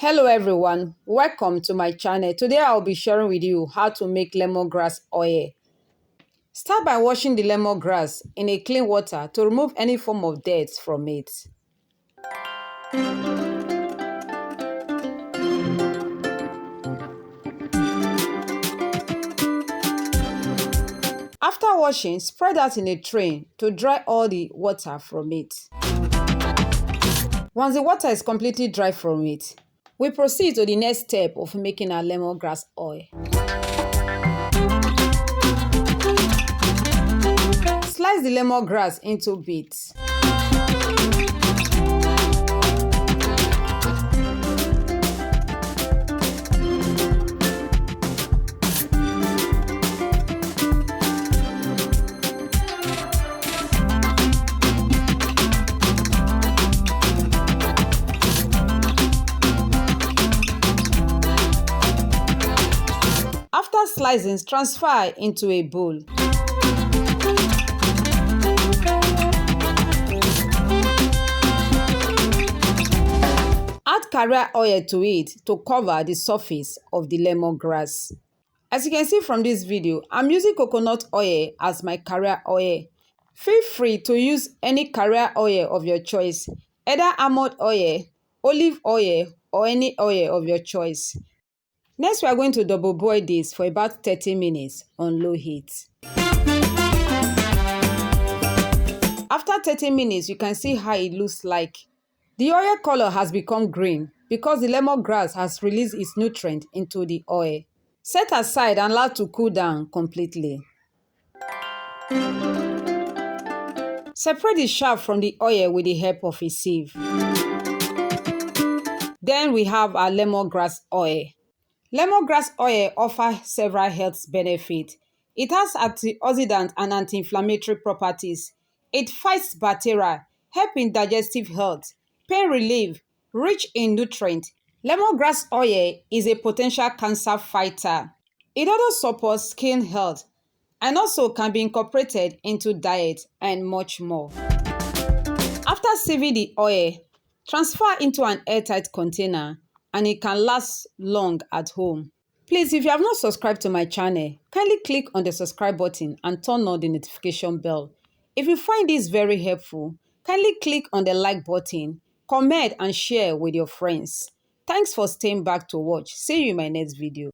Hello everyone, welcome to my channel. Today I'll be sharing with you how to make lemongrass oil. Start by washing the lemongrass in a clean water to remove any form of dirt from it. After washing, spread out in a tray to dry all the water from it. Once the water is completely dry from it, we proceed to the next step of making our lemongrass oil. Slice the lemongrass into bits. After slicing, transfer into a bowl. Add carrier oil to it to cover the surface of the lemongrass. As you can see from this video, I'm using coconut oil as my carrier oil. Feel free to use any carrier oil of your choice, either almond oil, olive oil, or any oil of your choice. Next, we are going to double boil this for about 30 minutes on low heat. After 30 minutes, you can see how it looks like. The oil color has become green because the lemongrass has released its nutrient into the oil. Set aside and allow to cool down completely. Separate the chaff from the oil with the help of a sieve. Then we have our lemongrass oil. Lemongrass oil offers several health benefits. It has antioxidant and anti-inflammatory properties. It fights bacteria, helps in digestive health, pain relief, rich in nutrients. Lemongrass oil is a potential cancer fighter. It also supports skin health and also can be incorporated into diet and much more. After sieving the oil, transfer into an airtight container and it can last long at home. Please, if you have not subscribed to my channel, kindly click on the subscribe button and turn on the notification bell. If you find this very helpful, kindly click on the like button, comment and share with your friends. Thanks for staying back to watch. See you in my next video.